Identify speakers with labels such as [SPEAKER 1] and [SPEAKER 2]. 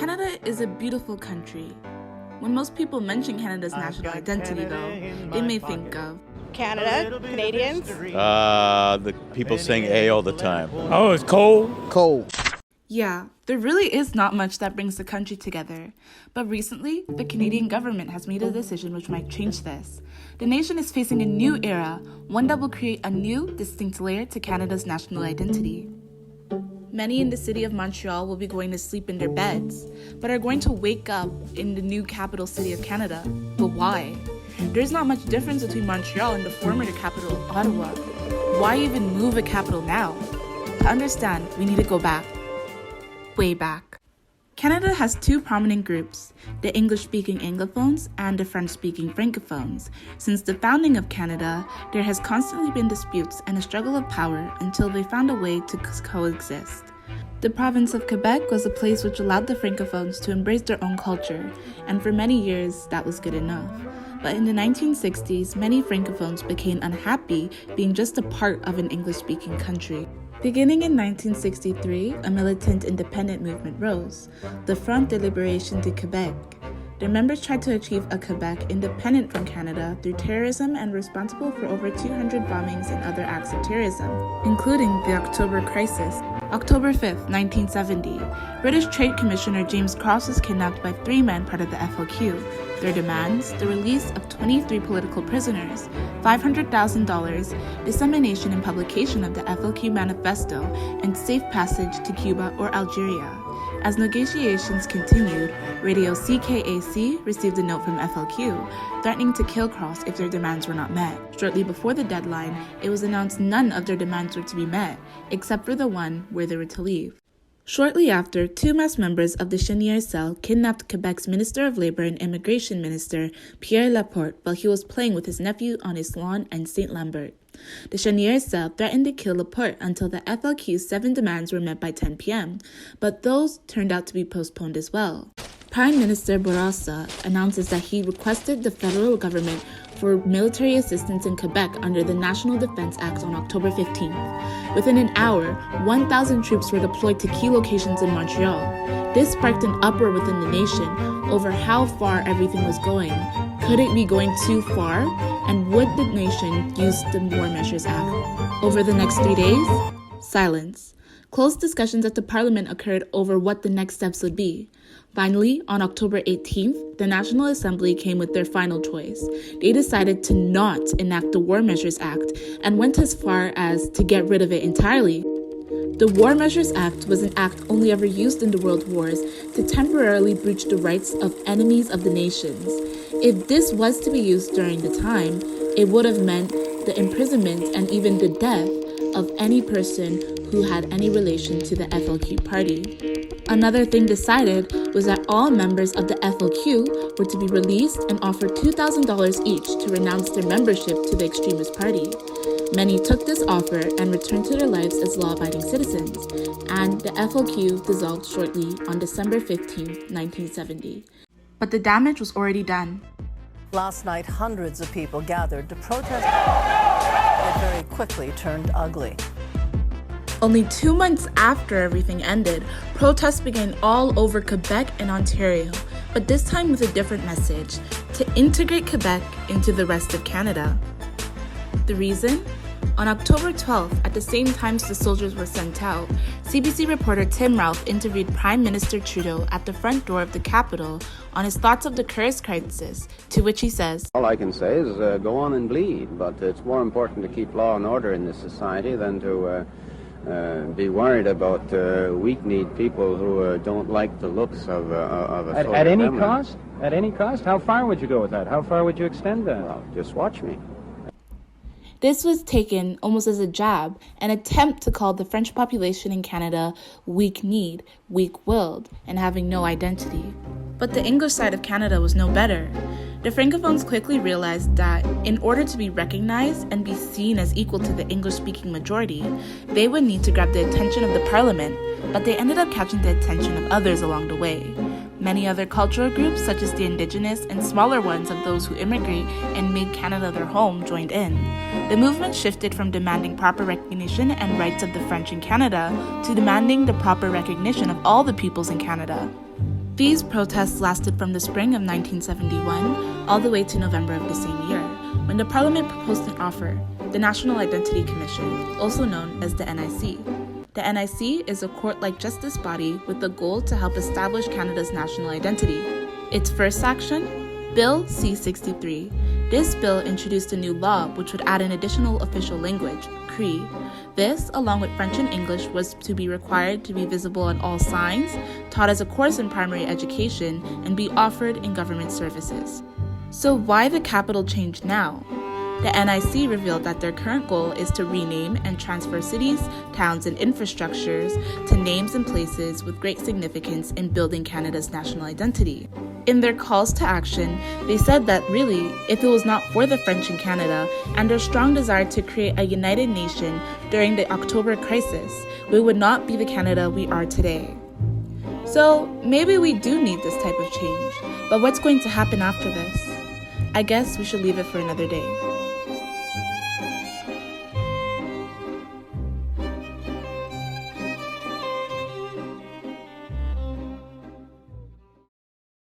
[SPEAKER 1] Canada is a beautiful country. When most people mention Canada's national identity, though, they may think of
[SPEAKER 2] Canada, Canadians.
[SPEAKER 3] The people saying A all the time.
[SPEAKER 4] Oh, it's cold.
[SPEAKER 5] Cold.
[SPEAKER 1] Yeah, there really is not much that brings the country together. But recently, the Canadian government has made a decision which might change this. The nation is facing a new era, one that will create a new, distinct layer to Canada's national identity. Many in the city of Montreal will be going to sleep in their beds, but are going to wake up in the new capital city of Canada. But why? There's not much difference between Montreal and the former capital, Ottawa. Why even move a capital now? To understand, we need to go back. Way back. Canada has two prominent groups, the English-speaking Anglophones and the French-speaking Francophones. Since the founding of Canada, there has constantly been disputes and a struggle of power until they found a way to coexist. The province of Quebec was a place which allowed the Francophones to embrace their own culture, and for many years that was good enough. But in the 1960s, many Francophones became unhappy being just a part of an English-speaking country. Beginning in 1963, a militant independent movement rose, the Front de Libération du Québec. Their members tried to achieve a Quebec independent from Canada through terrorism and responsible for over 200 bombings and other acts of terrorism, including the October Crisis. October 5, 1970, British Trade Commissioner James Cross was kidnapped by three men part of the FLQ. Their demands: the release of 23 political prisoners, $500,000, dissemination and publication of the FLQ manifesto, and safe passage to Cuba or Algeria. As negotiations continued, Radio CKAC received a note from FLQ, threatening to kill Cross if their demands were not met. Shortly before the deadline, it was announced none of their demands were to be met, except for the one where they were to leave. Shortly after, two mass members of the Cheniere Cell kidnapped Quebec's Minister of Labour and Immigration Minister, Pierre Laporte, while he was playing with his nephew on his lawn in St. Lambert. The Cheniere Cell threatened to kill Laporte until the FLQ's 7 demands were met by 10 p.m., but those turned out to be postponed as well. Prime Minister Bourassa announces that he requested the federal government for military assistance in Quebec under the National Defense Act on October 15th. Within an hour, 1,000 troops were deployed to key locations in Montreal. This sparked an uproar within the nation over how far everything was going. Could it be going too far? And would the nation use the War Measures Act? Over the next 3 days, silence. Close discussions at the Parliament occurred over what the next steps would be. Finally, on October 18th, the National Assembly came with their final choice. They decided to not enact the War Measures Act and went as far as to get rid of it entirely. The War Measures Act was an act only ever used in the World Wars to temporarily breach the rights of enemies of the nations. If this was to be used during the time, it would have meant the imprisonment and even the death of any person who had any relation to the FLQ party. Another thing decided was that all members of the FLQ were to be released and offered $2,000 each to renounce their membership to the extremist party. Many took this offer and returned to their lives as law-abiding citizens, and the FLQ dissolved shortly on December 15, 1970. But the damage was already done.
[SPEAKER 6] Last night, hundreds of people gathered to protest. It very quickly turned ugly.
[SPEAKER 1] Only 2 months after everything ended, protests began all over Quebec and Ontario, but this time with a different message: to integrate Quebec into the rest of Canada. The reason? On October 12th, at the same time the soldiers were sent out, CBC reporter Tim Ralph interviewed Prime Minister Trudeau at the front door of the capital on his thoughts of the current crisis, to which he says,
[SPEAKER 7] "All I can say is go on and bleed, but it's more important to keep law and order in this society than to be worried about weak-kneed people who don't like the looks of a soldier."
[SPEAKER 8] At any cost? At any cost? How far would you go with that? How far would you extend that?
[SPEAKER 7] Well, just watch me.
[SPEAKER 1] This was taken almost as a jab, an attempt to call the French population in Canada weak-kneed, weak-willed, and having no identity. But the English side of Canada was no better. The Francophones quickly realized that in order to be recognized and be seen as equal to the English-speaking majority, they would need to grab the attention of the Parliament, but they ended up catching the attention of others along the way. Many other cultural groups, such as the Indigenous and smaller ones of those who immigrate and made Canada their home, joined in. The movement shifted from demanding proper recognition and rights of the French in Canada to demanding the proper recognition of all the peoples in Canada. These protests lasted from the spring of 1971 all the way to November of the same year, when the Parliament proposed an offer, the National Identity Commission, also known as the NIC. The NIC is a court-like justice body with the goal to help establish Canada's national identity. Its first action? Bill C-63. This bill introduced a new law which would add an additional official language, Cree. This, along with French and English, was to be required to be visible on all signs, taught as a course in primary education, and be offered in government services. So why the capital change now? The NIC revealed that their current goal is to rename and transfer cities, towns, and infrastructures to names and places with great significance in building Canada's national identity. In their calls to action, they said that really, if it was not for the French in Canada and their strong desire to create a united nation during the October crisis, we would not be the Canada we are today. So maybe we do need this type of change, but what's going to happen after this? I guess we should leave it for another day.